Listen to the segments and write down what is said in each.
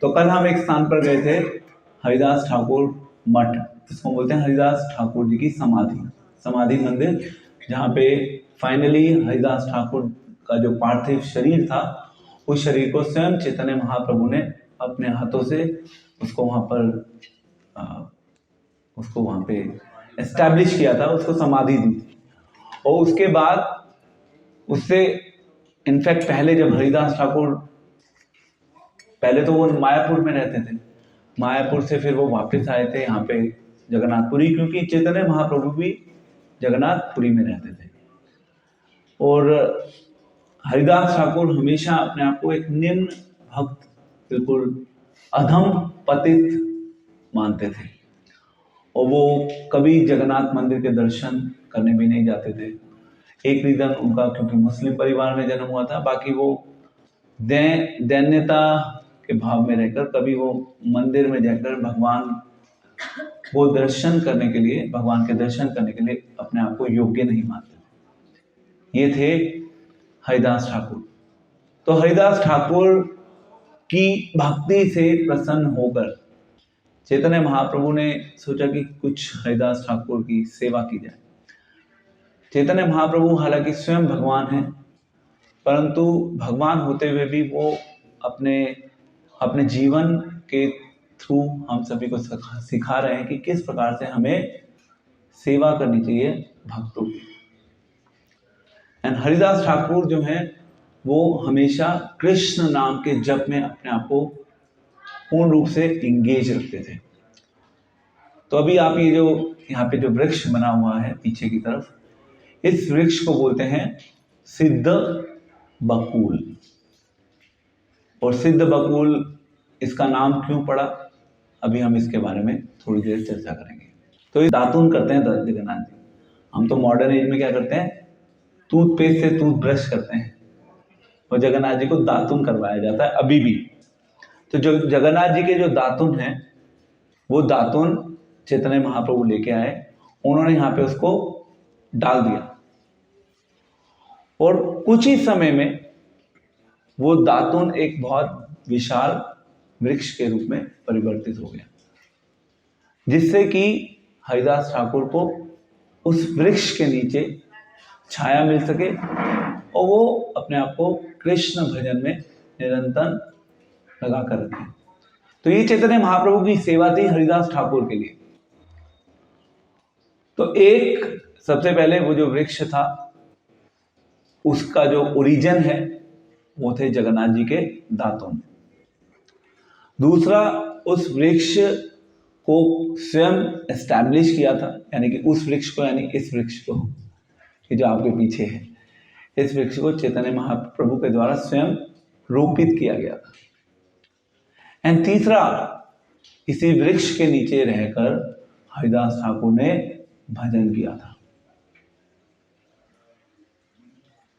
तो कल हम एक स्थान पर गए थे, हरिदास ठाकुर मठ, जिसको बोलते हैं हरिदास ठाकुर जी की समाधि मंदिर, जहाँ पे फाइनली हरिदास ठाकुर का जो पार्थिव शरीर था, उस शरीर को स्वयं चैतन्य महाप्रभु ने अपने हाथों से उसको वहाँ पे एस्टैब्लिश किया था, उसको समाधि दी थी। और उसके बाद उससे इनफैक्ट पहले जब हरिदास ठाकुर, पहले तो वो मायापुर में रहते थे, मायापुर से फिर वो वापस आए थे यहाँ पे जगन्नाथपुरी, क्योंकि चैतन्य महाप्रभु भी जगन्नाथपुरी में रहते थे। और हरिदास ठाकुर हमेशा अपने आप को एक निम्न भक्त, बिल्कुल अधम पतित मानते थे, और वो कभी जगन्नाथ मंदिर के दर्शन करने भी नहीं जाते थे। एक रीजन उनका क्योंकि मुस्लिम परिवार में जन्म हुआ था, बाकी वो दैन्यता के भाव में रहकर कभी वो मंदिर में जाकर भगवान के दर्शन करने के लिए अपने आप को योग्य नहीं मानते। ये थे हरिदास ठाकुर। तो हरिदास ठाकुर की भक्ति से प्रसन्न होकर चैतन्य महाप्रभु ने सोचा कि कुछ हरिदास ठाकुर की सेवा की जाए। चैतन्य महाप्रभु हालांकि स्वयं भगवान हैं, परंतु भगवान होते हुए भी वो अपने जीवन के थ्रू हम सभी को सिखा रहे हैं कि किस प्रकार से हमें सेवा करनी चाहिए भक्तों की। एंड हरिदास ठाकुर जो हैं वो हमेशा कृष्ण नाम के जप में अपने आप को पूर्ण रूप से इंगेज रखते थे। तो अभी आप ये जो यहाँ पे जो वृक्ष बना हुआ है पीछे की तरफ, इस वृक्ष को बोलते हैं सिद्ध बकुल। और सिद्ध बकुल इसका नाम क्यों पड़ा, अभी हम इसके बारे में थोड़ी देर चर्चा करेंगे। तो ये दातुन करते हैं जगन्नाथ जी। हम तो मॉडर्न एज में क्या करते हैं, टूथपेस्ट से टूथ ब्रश करते हैं, और जगन्नाथ जी को दातुन करवाया जाता है अभी भी। तो जो जगन्नाथ जी के जो दातुन हैं, वो दातुन चैतन्य महाप्रभु लेके आए, उन्होंने यहाँ पे उसको डाल दिया, और कुछ ही समय में वो दातुन एक बहुत विशाल वृक्ष के रूप में परिवर्तित हो गया, जिससे कि हरिदास ठाकुर को उस वृक्ष के नीचे छाया मिल सके और वो अपने आप को कृष्ण भजन में निरंतर लगा कर रखें। तो ये चैतन्य महाप्रभु की सेवा थी हरिदास ठाकुर के लिए। तो एक सबसे पहले वो जो वृक्ष था उसका जो ओरिजिन है वो थे जगन्नाथ जी के दातुन। दूसरा, उस वृक्ष को स्वयं एस्टैब्लिश किया था, यानी कि उस वृक्ष को, यानी इस वृक्ष को, ये जो आपके पीछे है, इस वृक्ष को चैतन्य महाप्रभु के द्वारा स्वयं रोपित किया गया था। एंड तीसरा, इसी वृक्ष के नीचे रहकर हरिदास ठाकुर ने भजन किया था।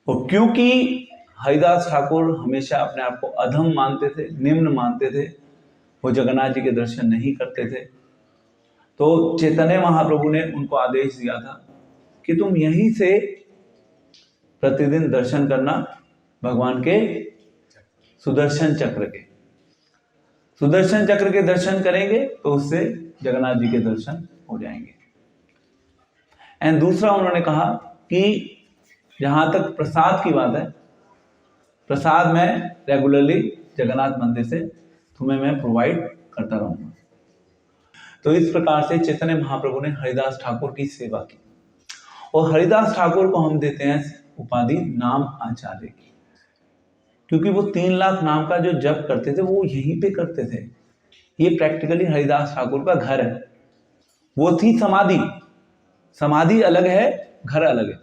और क्योंकि हरिदास ठाकुर हमेशा अपने आप को अधम मानते थे, निम्न मानते थे, वो जगन्नाथ जी के दर्शन नहीं करते थे, तो चैतन्य महाप्रभु ने उनको आदेश दिया था कि तुम यहीं से प्रतिदिन दर्शन करना भगवान के सुदर्शन चक्र के दर्शन करेंगे तो उससे जगन्नाथ जी के दर्शन हो जाएंगे। एंड दूसरा, उन्होंने कहा कि जहां तक प्रसाद की बात है, प्रसाद मैं रेगुलरली जगन्नाथ मंदिर से तुम्हें मैं प्रोवाइड करता रहूंगा। तो इस प्रकार से चैतन्य महाप्रभु ने हरिदास ठाकुर की सेवा की, और हरिदास ठाकुर को हम देते हैं उपाधि नाम आचार्य की, क्योंकि वो 3 लाख नाम का जो जप करते थे वो यहीं पे करते थे। ये प्रैक्टिकली हरिदास ठाकुर का घर है। वो थी समाधि अलग है, घर अलग है।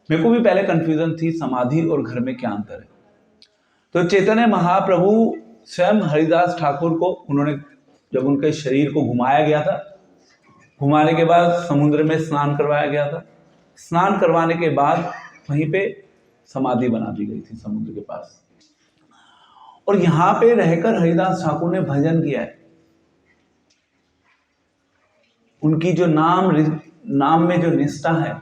मेरे को भी पहले कंफ्यूजन थी समाधि और घर में क्या अंतर है। तो चैतन्य महाप्रभु स्वयं हरिदास ठाकुर को, उन्होंने जब उनके शरीर को घुमाया गया था, घुमाने के बाद समुद्र में स्नान करवाया गया था, स्नान करवाने के बाद वहीं पे समाधि बना दी गई थी समुद्र के पास, और यहां पे रहकर हरिदास ठाकुर ने भजन किया है। उनकी जो नाम में जो निष्ठा है,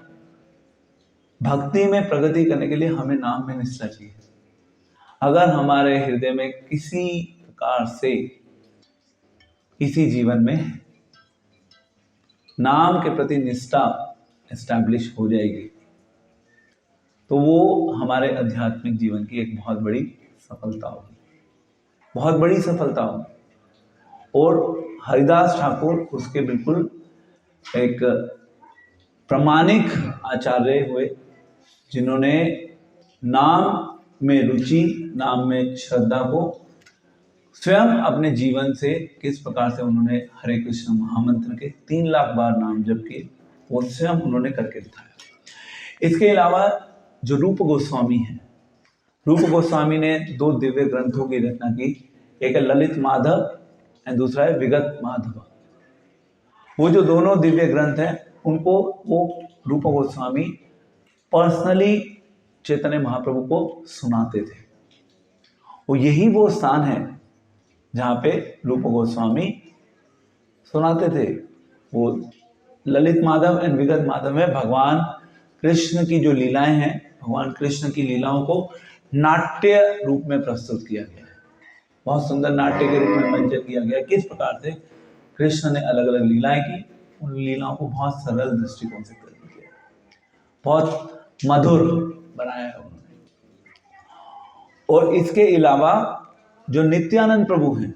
भक्ति में प्रगति करने के लिए हमें नाम में निष्ठा चाहिए। अगर हमारे हृदय में किसी प्रकार से इसी जीवन में नाम के प्रति निष्ठा एस्टैब्लिश हो जाएगी, तो वो हमारे आध्यात्मिक जीवन की एक बहुत बड़ी सफलता होगी, बहुत बड़ी सफलता होगी। और हरिदास ठाकुर उसके बिल्कुल एक प्रामाणिक आचार्य हुए, जिन्होंने नाम में रुचि, नाम में श्रद्धा को स्वयं अपने जीवन से किस प्रकार से उन्होंने हरे कृष्ण महामंत्र के 3 लाख बार नाम जप किए, वो स्वयं उन्होंने करके दिखाया। इसके अलावा जो रूप गोस्वामी हैं, रूप गोस्वामी ने 2 दिव्य ग्रंथों की रचना की, एक है ललित माधव और दूसरा है विगत माधव। वो जो दोनों दिव्य ग्रंथ हैं उनको वो रूप गोस्वामी पर्सनली चैतन्य महाप्रभु को सुनाते थे। वो यही वो स्थान है जहाँ पे रूप गोस्वामी सुनाते थे। वो ललित माधव एंड विगत माधव में भगवान कृष्ण की जो लीलाएं हैं, भगवान कृष्ण की लीलाओं को नाट्य रूप में प्रस्तुत किया गया है। बहुत सुंदर नाट्य के रूप में मंचन किया गया है। किस प्रकार से कृष्ण ने अलग अलग लीलाएं की, उन लीलाओं को बहुत सरल दृष्टिकोण से कर दिया, बहुत मधुर बनाया है उन्होंने। और इसके अलावा जो नित्यानंद प्रभु हैं,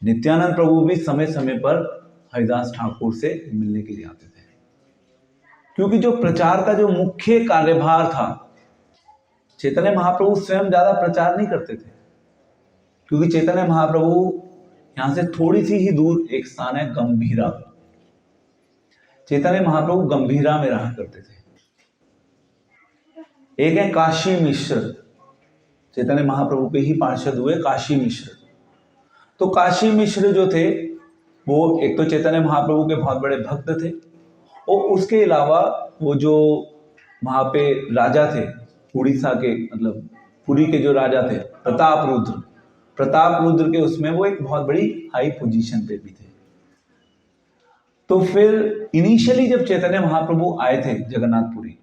नित्यानंद प्रभु भी समय समय पर हरिदास ठाकुर से मिलने के लिए आते थे, क्योंकि जो प्रचार का जो मुख्य कार्यभार था, चैतन्य महाप्रभु स्वयं ज्यादा प्रचार नहीं करते थे, क्योंकि चैतन्य महाप्रभु यहां से थोड़ी सी ही दूर एक स्थान है गंभीरा। चैतन्य महाप्रभु गंभीरा में रहा करते थे। एक है काशी मिश्र, चैतन्य महाप्रभु के ही पार्षद हुए काशी मिश्र। तो काशी मिश्र जो थे वो एक तो चैतन्य महाप्रभु के बहुत बड़े भक्त थे, और उसके अलावा वो जो वहां पे राजा थे उड़ीसा के, मतलब पुरी के जो राजा थे प्रताप रुद्र के उसमें वो एक बहुत बड़ी हाई पोजीशन पे भी थे। तो फिर इनिशियली जब चैतन्य महाप्रभु आए थे जगन्नाथपुरी,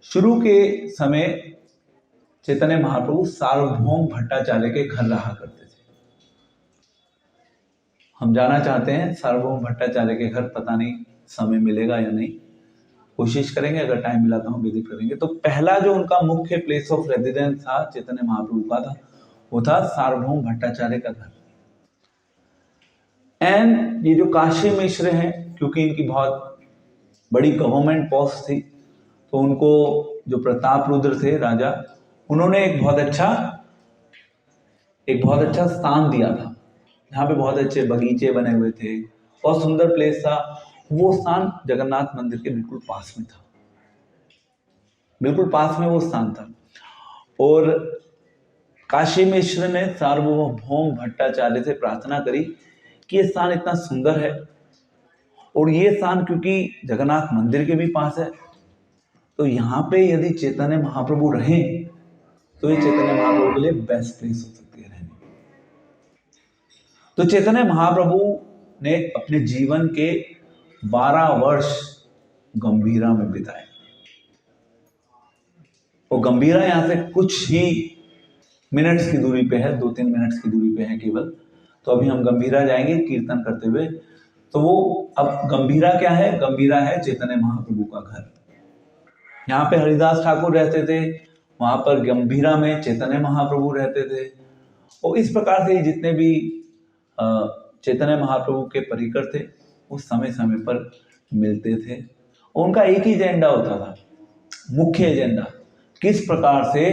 शुरू के समय चैतन्य महाप्रभु सार्वभौम भट्टाचार्य के घर रहा करते थे। हम जाना चाहते हैं सार्वभौम भट्टाचार्य के घर, पता नहीं समय मिलेगा या नहीं, कोशिश करेंगे, अगर टाइम मिला तो हम विजिट करेंगे। तो पहला जो उनका मुख्य प्लेस ऑफ रेजिडेंस था चैतन्य महाप्रभु का था, वो था सार्वभौम भट्टाचार्य का घर। एंड ये जो काशी मिश्र हैं, क्योंकि इनकी बहुत बड़ी गवर्नमेंट पोस्ट थी, तो उनको जो प्रताप रुद्र थे राजा, उन्होंने एक बहुत अच्छा स्थान दिया था, जहाँ पे बहुत अच्छे बगीचे बने हुए थे, बहुत सुंदर प्लेस था। वो स्थान जगन्नाथ मंदिर के बिल्कुल पास में था, बिल्कुल पास में वो स्थान था। और काशी मिश्र ने सार्वभौम भट्टाचार्य से प्रार्थना करी कि ये स्थान इतना सुंदर है, और ये स्थान क्योंकि जगन्नाथ मंदिर के भी पास है, तो यहाँ पे यदि चैतन्य महाप्रभु रहें तो ये चैतन्य महाप्रभु के लिए बेस्ट प्लेस हो सकती है रहने। तो चैतन्य महाप्रभु ने अपने जीवन के 12 वर्ष गंभीरा में बिताए, और गंभीरा यहाँ से कुछ ही मिनट्स की दूरी पे है, 2-3 मिनट्स की दूरी पे है केवल। तो अभी हम गंभीरा जाएंगे कीर्तन करते हुए। तो वो अब गंभीरा क्या है? गंभीरा है चैतन्य महाप्रभु का घर। यहाँ पे हरिदास ठाकुर रहते थे, वहां पर गंभीरा में चैतन्य महाप्रभु रहते थे, और इस प्रकार से जितने भी चैतन्य महाप्रभु के परिकर थे वो समय समय पर मिलते थे, और उनका एक ही एजेंडा होता था, मुख्य एजेंडा, किस प्रकार से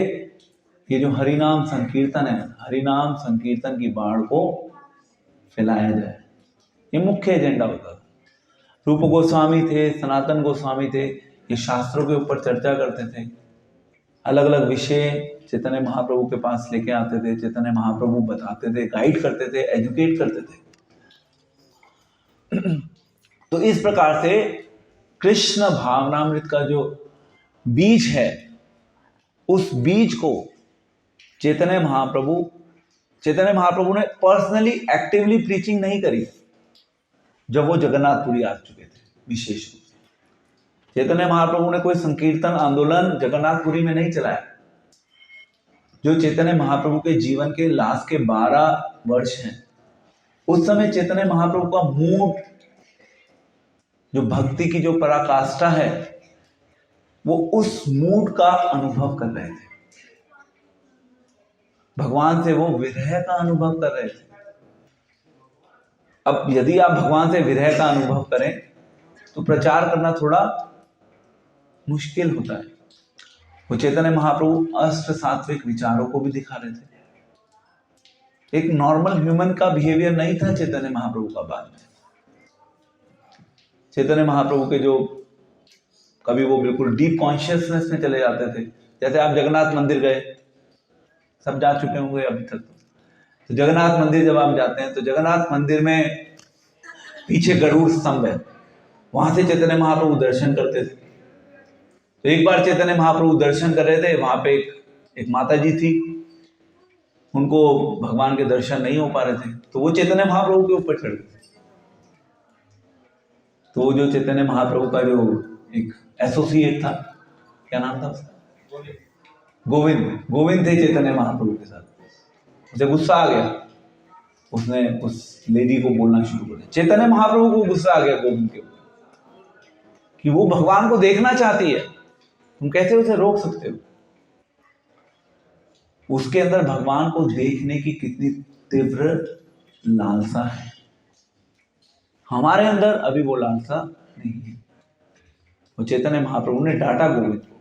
ये जो हरिनाम संकीर्तन है, हरिनाम संकीर्तन की बाढ़ को फैलाया जाए, ये मुख्य एजेंडा होता था। रूप गोस्वामी थे, सनातन गोस्वामी थे, ये शास्त्रों के ऊपर चर्चा करते थे, अलग अलग विषय चैतन्य महाप्रभु के पास लेके आते थे, चैतन्य महाप्रभु बताते थे, गाइड करते थे, एजुकेट करते थे। तो इस प्रकार से कृष्ण भावनामृत का जो बीज है, उस बीज को चैतन्य महाप्रभु ने पर्सनली एक्टिवली प्रीचिंग नहीं करी जब वो जगन्नाथपुरी आ चुके थे। विशेष रूप से चैतन्य महाप्रभु ने कोई संकीर्तन आंदोलन जगन्नाथपुरी में नहीं चलाया। जो चैतन्य महाप्रभु के जीवन के लास्ट के 12 वर्ष हैं, उस समय चैतन्य महाप्रभु का मूड, जो भक्ति की जो पराकाष्ठा है, वो उस मूड का अनुभव कर रहे थे। भगवान से वो विरह का अनुभव कर रहे थे। अब यदि आप भगवान से विरह का अनुभव करें तो प्रचार करना थोड़ा मुश्किल होता है। वो चैतन्य महाप्रभु अष्ट सात्विक विचारों को भी दिखा रहे थे। एक नॉर्मल ह्यूमन का बिहेवियर नहीं था चैतन्य महाप्रभु का। बाद में चैतन्य महाप्रभु के जो कभी वो बिल्कुल डीप कॉन्शियसनेस में चले जाते थे। जैसे आप जगन्नाथ मंदिर गए, सब जा चुके होंगे अभी तक। तो जगन्नाथ मंदिर जब आप जाते हैं तो जगन्नाथ मंदिर में पीछे गरुड़ स्तंभ है, वहां से चैतन्य महाप्रभु दर्शन करते थे। तो एक बार चैतन्य महाप्रभु दर्शन कर रहे थे, वहां पे एक माता जी थी, उनको भगवान के दर्शन नहीं हो पा रहे थे, तो वो चैतन्य महाप्रभु के ऊपर चढ़ गए। तो जो चैतन्य महाप्रभु का जो एक एसोसिएट था, क्या नाम था उसका, गोविंद थे चैतन्य महाप्रभु के साथ। उसे गुस्सा आ गया, उसने उस लेडी को बोलना शुरू कर दिया। चैतन्य महाप्रभु को गुस्सा आ गया गोविंद के ऊपर कि वो भगवान को देखना चाहती है, तुम कैसे उसे रोक सकते हो। उसके अंदर भगवान को देखने की कितनी तीव्र लालसा है, हमारे अंदर अभी वो लालसा नहीं है। वो चैतन्य महाप्रभु ने डांटा गोविंद को।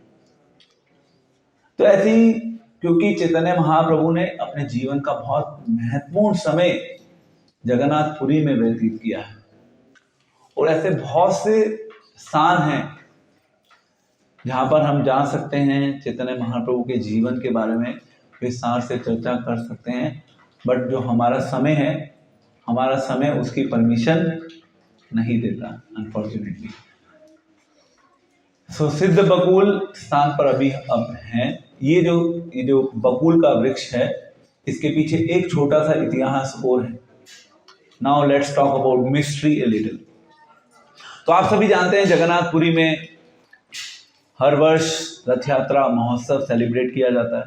तो ऐसी, क्योंकि चैतन्य महाप्रभु ने अपने जीवन का बहुत महत्वपूर्ण समय जगन्नाथपुरी में व्यतीत किया है, और ऐसे बहुत से स्थान हैं जहां पर हम जा सकते हैं, चैतन्य महाप्रभु के जीवन के बारे में विस्तार से चर्चा कर सकते हैं। बट जो हमारा समय है, हमारा समय उसकी परमिशन नहीं देता, अनफॉर्चुनेटली। सो सिद्ध बकुल स्थान पर अभी अब हैं। ये जो बकुल का वृक्ष है, इसके पीछे एक छोटा सा इतिहास और है। Now let's talk about mystery a little. तो आप सभी जानते हैं जगन्नाथपुरी में हर वर्ष रथ यात्रा महोत्सव सेलिब्रेट किया जाता है।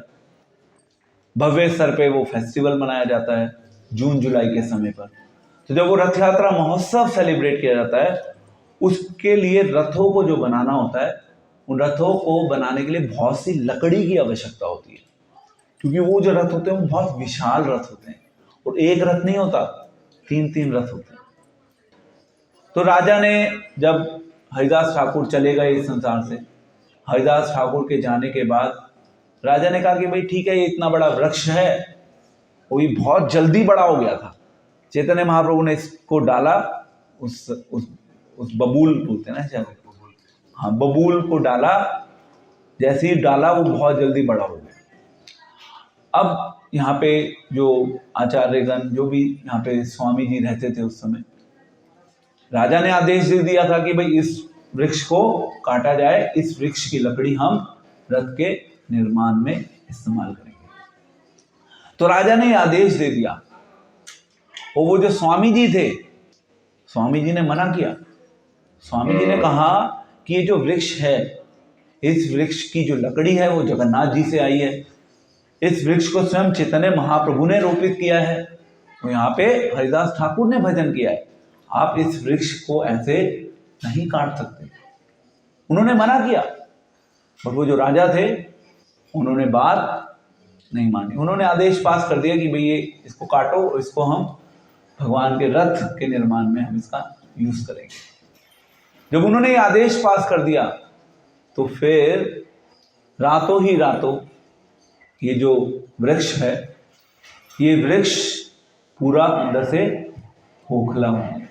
भव्य स्तर पे वो फेस्टिवल मनाया जाता है जून जुलाई के समय पर। तो जब वो रथ यात्रा महोत्सव सेलिब्रेट किया जाता है, उसके लिए रथों को जो बनाना होता है, उन रथों को बनाने के लिए बहुत सी लकड़ी की आवश्यकता होती है, क्योंकि वो जो रथ होते हैं वो बहुत विशाल रथ होते हैं, और एक रथ नहीं होता, 3-3 रथ होते हैं। तो राजा ने, जब हरिदास ठाकुर चले गए इस संसार से, हरिदास ठाकुर के जाने के बाद राजा ने कहा कि भाई ठीक है, ये इतना बड़ा वृक्ष है, वो ये बहुत जल्दी बड़ा हो गया था। चैतन्य महाप्रभु ने इसको डाला, उस बबूल बोलते हैं ना शायद, हाँ, बबूल को डाला। जैसे ही डाला वो बहुत जल्दी बड़ा हो गया। अब यहाँ पे जो आचार्यगण, जो भी यहाँ पे स्वामी जी रहते थे उस समय, राजा ने आदेश दे दिया था कि भाई इस वृक्ष को काटा जाए, इस वृक्ष की लकड़ी हम रथ के निर्माण में इस्तेमाल करेंगे। तो राजा ने आदेश दे दिया, और वो जो स्वामी जी थे, स्वामी जी ने मना किया। स्वामी जी ने कहा कि ये जो वृक्ष है, इस वृक्ष की जो लकड़ी है वो जगन्नाथ जी से आई है। इस वृक्ष को स्वयं चैतन्य महाप्रभु ने रोपित किया है, तो यहाँ पे हरिदास ठाकुर ने भजन किया है। आप इस वृक्ष को ऐसे नहीं काट सकते। उन्होंने मना किया, और वो जो राजा थे उन्होंने बात नहीं मानी। उन्होंने आदेश पास कर दिया कि भाई ये इसको काटो, और इसको हम भगवान के रथ के निर्माण में हम इसका यूज करेंगे। जब उन्होंने ये आदेश पास कर दिया, तो फिर रातों ही रातों ये जो वृक्ष है, ये वृक्ष पूरा अंदर से खोखला हो गया।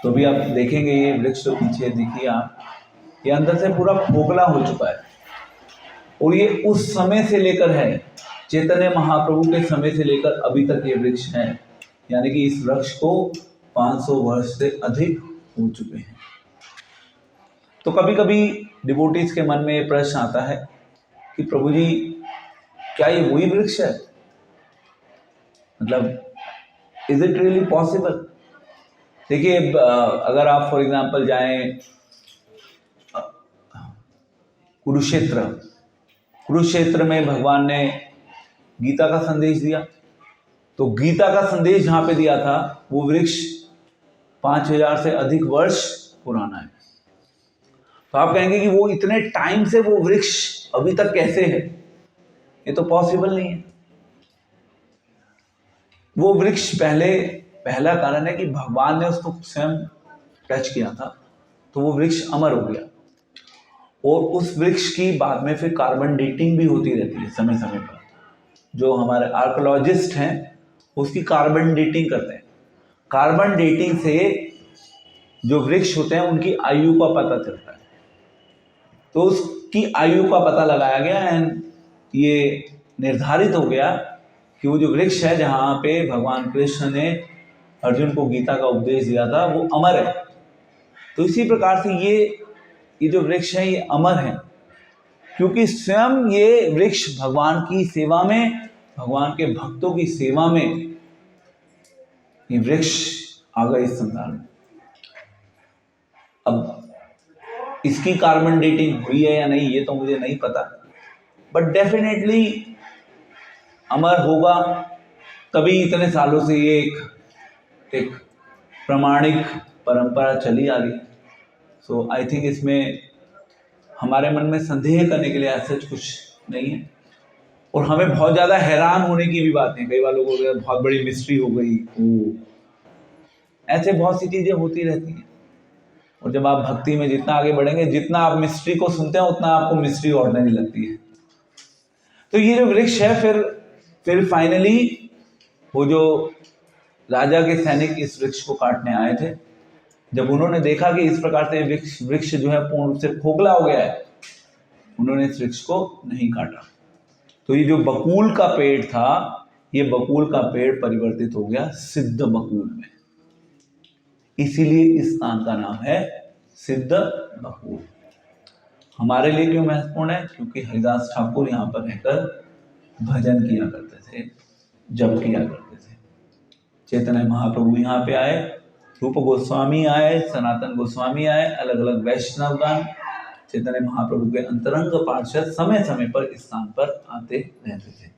तो अभी आप देखेंगे ये वृक्ष जो पीछे देखिए आप, ये अंदर से पूरा खोखला हो चुका है। और ये उस समय से लेकर है, चैतन्य महाप्रभु के समय से लेकर अभी तक ये वृक्ष है, यानी कि इस वृक्ष को 500 वर्ष से अधिक हो चुके हैं। तो कभी कभी डिवोटीज के मन में ये प्रश्न आता है कि प्रभु जी, क्या ये वही वृक्ष है? मतलब इज इट रियली पॉसिबल? देखिए, अगर आप फॉर एग्जांपल जाएं कुरुक्षेत्र, कुरुक्षेत्र में भगवान ने गीता का संदेश दिया। तो गीता का संदेश जहां पे दिया था वो वृक्ष 5000 से अधिक वर्ष पुराना है। तो आप कहेंगे कि वो इतने टाइम से वो वृक्ष अभी तक कैसे है? ये तो पॉसिबल नहीं है। वो वृक्ष पहला कारण है कि भगवान ने उसको स्वयं टच किया था, तो वो वृक्ष अमर हो गया। और उस वृक्ष की बाद में फिर कार्बन डेटिंग भी होती रहती है समय समय पर। जो हमारे आर्कोलॉजिस्ट हैं उसकी कार्बन डेटिंग करते हैं। कार्बन डेटिंग से जो वृक्ष होते हैं उनकी आयु का पता चलता है। तो उसकी आयु का पता लगाया गया एंड ये निर्धारित हो गया कि वो जो वृक्ष है जहाँ पे भगवान कृष्ण ने अर्जुन को गीता का उपदेश दिया था वो अमर है। तो इसी प्रकार से ये जो वृक्ष है ये अमर है, क्योंकि स्वयं ये वृक्ष भगवान की सेवा में, भगवान के भक्तों की सेवा में ये वृक्ष आ गए इस संसार में। अब इसकी कार्बन डेटिंग हुई है या नहीं ये तो मुझे नहीं पता, बट डेफिनेटली अमर होगा, तभी इतने सालों से ये एक प्रामाणिक परंपरा चली आ रही। सो आई थिंक इसमें हमारे मन में संदेह करने के लिए ऐसा कुछ नहीं है। और हमें बहुत ज़्यादा हैरान होने की भी बात है। कई बार लोगों को बहुत बड़ी मिस्ट्री हो गई, ऐसे बहुत सी चीज़ें होती रहती हैं। और जब आप भक्ति में जितना आगे बढ़ेंगे, जितना आप मिस्ट्री को सुनते हैं उतना आपको मिस्ट्री ऑर्डिनरी लगती है। तो ये जो वृक्ष है फिर फाइनली वो जो राजा के सैनिक इस वृक्ष को काटने आए थे, जब उन्होंने देखा कि इस प्रकार से वृक्ष जो है पूर्ण रूप से खोखला हो गया है, उन्होंने इस वृक्ष को नहीं काटा। तो ये जो बकुल का पेड़ था, ये बकुल का पेड़ परिवर्तित हो गया सिद्ध बकुल में। इसीलिए इस स्थान का नाम है सिद्ध बकुल। हमारे लिए क्यों महत्वपूर्ण है? क्योंकि हरिदास ठाकुर यहाँ पर रहकर भजन किया करते थे, जप किया करते थे। चैतन्य महाप्रभु यहाँ पे आए, रूप गोस्वामी आए, सनातन गोस्वामी आए, अलग अलग वैष्णवगण, चैतन्य महाप्रभु के अंतरंग पार्षद समय समय पर इस स्थान पर आते रहते थे।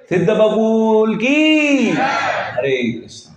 सिद्ध बकुल की हरे कृष्ण।